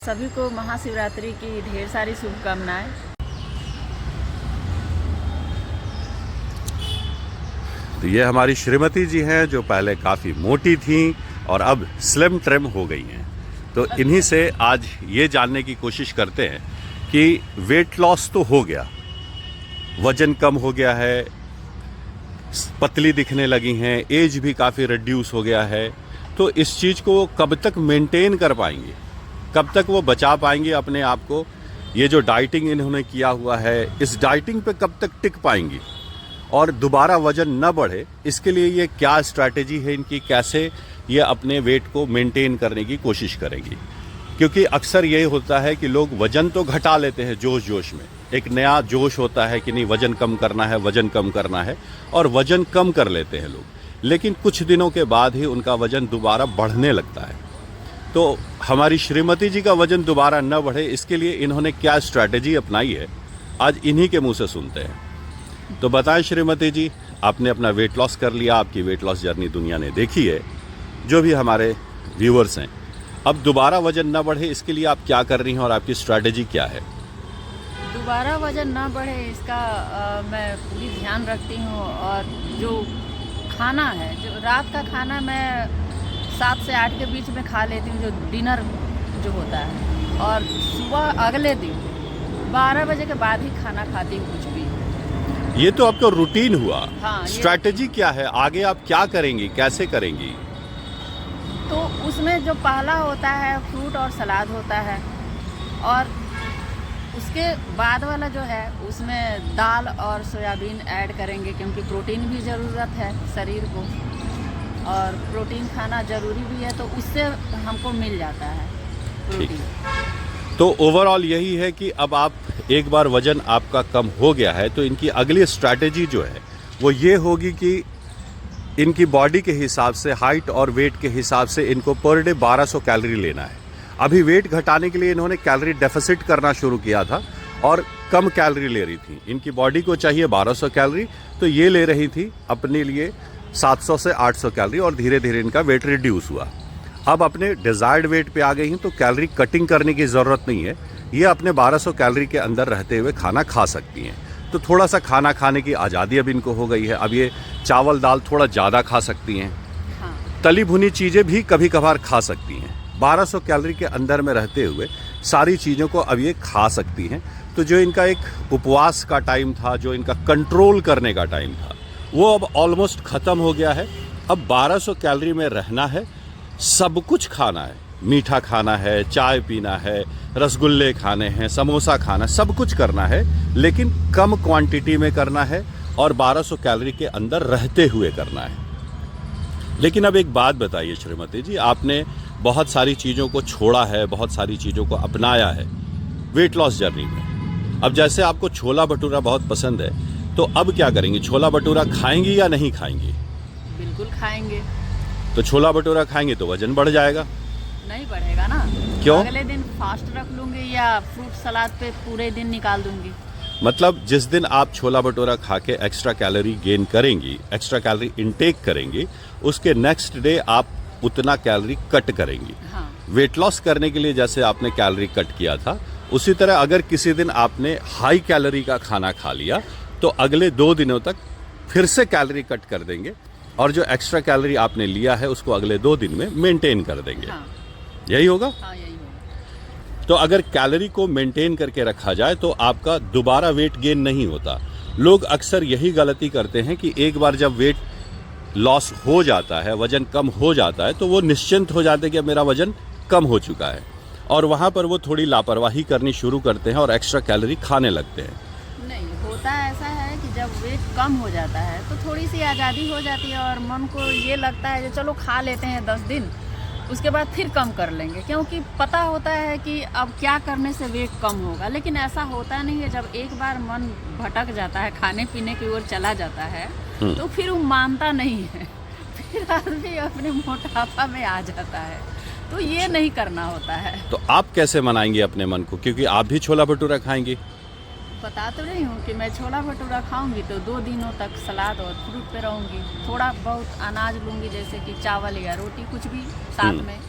सभी को महाशिवरात्रि की ढेर सारी शुभकामनाएं। तो ये हमारी श्रीमती जी हैं जो पहले काफ़ी मोटी थीं और अब स्लिम ट्रिम हो गई हैं। तो इन्हीं से आज ये जानने की कोशिश करते हैं कि वेट लॉस तो हो गया, वजन कम हो गया है, पतली दिखने लगी हैं, एज भी काफ़ी रिड्यूस हो गया है, तो इस चीज़ को कब तक मेंटेन कर पाएंगे, कब तक वो बचा पाएंगे अपने आप को। ये जो डाइटिंग इन्होंने किया हुआ है, इस डाइटिंग पे कब तक टिक पाएंगी और दोबारा वजन न बढ़े, इसके लिए ये क्या स्ट्रैटेजी है इनकी, कैसे ये अपने वेट को मेंटेन करने की कोशिश करेंगी। क्योंकि अक्सर यही होता है कि लोग वजन तो घटा लेते हैं जोश जोश में, एक नया जोश होता है कि नहीं वजन कम करना है, वजन कम करना है, और वजन कम कर लेते हैं लोग, लेकिन कुछ दिनों के बाद ही उनका वजन दोबारा बढ़ने लगता है। तो हमारी श्रीमती जी का वजन दोबारा न बढ़े, इसके लिए इन्होंने क्या स्ट्रैटेजी अपनाई है, आज इन्हीं के मुंह से सुनते हैं। तो बताएं श्रीमती जी, आपने अपना वेट लॉस कर लिया, आपकी वेट लॉस जर्नी दुनिया ने देखी है, जो भी हमारे व्यूअर्स हैं, अब दोबारा वजन न बढ़े इसके लिए आप क्या कर रही हैं और आपकी स्ट्रैटेजी क्या है? दोबारा वजन ना बढ़े इसका मैं पूरी ध्यान रखती हूँ। और जो खाना है, जो रात का खाना मैं 7 से 8 के बीच में खा लेती हूँ, जो डिनर जो होता है, और सुबह अगले दिन 12 बजे के बाद ही खाना खाती हूँ कुछ भी। ये तो आपका रूटीन हुआ। हाँ, स्ट्रैटेजी क्या है, आगे आप क्या करेंगी, कैसे करेंगी? तो उसमें जो पहला होता है फ्रूट और सलाद होता है, और उसके बाद वाला जो है उसमें दाल और सोयाबीन ऐड करेंगे, क्योंकि प्रोटीन भी ज़रूरत है शरीर को, और प्रोटीन खाना ज़रूरी भी है, तो उससे हमको मिल जाता है प्रोटीन। तो ओवरऑल यही है कि अब आप एक बार वजन आपका कम हो गया है, तो इनकी अगली स्ट्रैटेजी जो है वो ये होगी कि इनकी बॉडी के हिसाब से, हाइट और वेट के हिसाब से इनको पर डे 1200 कैलोरी लेना है। अभी वेट घटाने के लिए इन्होंने कैलोरी डेफिसिट करना शुरू किया था और कम कैलोरी ले रही थी। इनकी बॉडी को चाहिए 1200 कैलोरी, तो ये ले रही थी अपने लिए 700 से 800 कैलोरी, और धीरे धीरे इनका वेट रिड्यूस हुआ। अब अपने डिज़ायर्ड वेट पे आ गई हैं, तो कैलोरी कटिंग करने की ज़रूरत नहीं है, ये अपने 1200 कैलोरी के अंदर रहते हुए खाना खा सकती हैं। तो थोड़ा सा खाना खाने की आज़ादी अब इनको हो गई है। अब ये चावल दाल थोड़ा ज़्यादा खा सकती हैं, हाँ। तली भुनी चीज़ें भी कभी कभार खा सकती हैं। 1200 कैलोरी के अंदर में रहते हुए सारी चीज़ों को अब ये खा सकती हैं। तो जो इनका एक उपवास का टाइम था, जो इनका कंट्रोल करने का टाइम था, वो अब ऑलमोस्ट ख़त्म हो गया है। अब 1200 कैलोरी में रहना है, सब कुछ खाना है, मीठा खाना है, चाय पीना है, रसगुल्ले खाने हैं, समोसा खाना, सब कुछ करना है, लेकिन कम क्वांटिटी में करना है और 1200 कैलोरी के अंदर रहते हुए करना है। लेकिन अब एक बात बताइए श्रीमती जी, आपने बहुत सारी चीज़ों को छोड़ा है, बहुत सारी चीज़ों को अपनाया है वेट लॉस जर्नी में। अब जैसे आपको छोला भटूरा बहुत पसंद है, तो अब क्या करेंगी? छोला भटूरा खाएंगी या नहीं खाएंगी? बिल्कुल खाएंगे। तो छोला भटूरा खाएंगे तो वजन बढ़ जाएगा? नहीं बढ़ेगा ना। क्यों? अगले दिन फास्ट रख लूँगी या फ्रूट सलाद पे पूरे दिन निकाल दूँगी। मतलब जिस दिन आप छोला भटूरा खा के एक्स्ट्रा कैलोरी गेन करेंगी, एक्स्ट्रा कैलोरी इनटेक करेंगी, उसके नेक्स्ट डे आप उतना कैलोरी कट करेंगी। हाँ। वेट लॉस करने के लिए जैसे आपने कैलोरी कट किया था, उसी तरह अगर किसी दिन आपने हाई कैलोरी का खाना खा लिया, तो अगले 2 दिनों तक फिर से कैलोरी कट कर देंगे, और जो एक्स्ट्रा कैलोरी आपने लिया है उसको अगले 2 दिन में मेंटेन कर देंगे। हाँ। यही होगा? हाँ, यही होगा। तो अगर कैलोरी को मेंटेन करके रखा जाए तो आपका दोबारा वेट गेन नहीं होता। लोग अक्सर यही गलती करते हैं कि एक बार जब वेट लॉस हो जाता है, वजन कम हो जाता है, तो वो निश्चिंत हो जाते हैं कि अब मेरा वजन कम हो चुका है, और वहाँ पर वो थोड़ी लापरवाही करनी शुरू करते हैं और एक्स्ट्रा कैलोरी खाने लगते हैं। नहीं होता ऐसा है कि जब वेट कम हो जाता है तो थोड़ी सी आज़ादी हो जाती है, और मन को ये लगता है कि चलो खा लेते हैं 10 दिन, उसके बाद फिर कम कर लेंगे, क्योंकि पता होता है कि अब क्या करने से वेट कम होगा। लेकिन ऐसा होता नहीं है। जब एक बार मन भटक जाता है, खाने पीने की ओर चला जाता है, तो फिर वो मानता नहीं है, फिर आदमी अपने मोटापा में आ जाता है। तो ये नहीं करना होता है। तो आप कैसे मनाएंगे अपने मन को, क्योंकि आप भी छोला भटूरा खाएंगी? बता तो रही हूँ कि मैं छोला भटूरा खाऊंगी तो 2 दिनों तक सलाद और फ्रूट पे रहूंगी। थोड़ा बहुत अनाज लूंगी, जैसे कि चावल या रोटी, कुछ भी साथ में।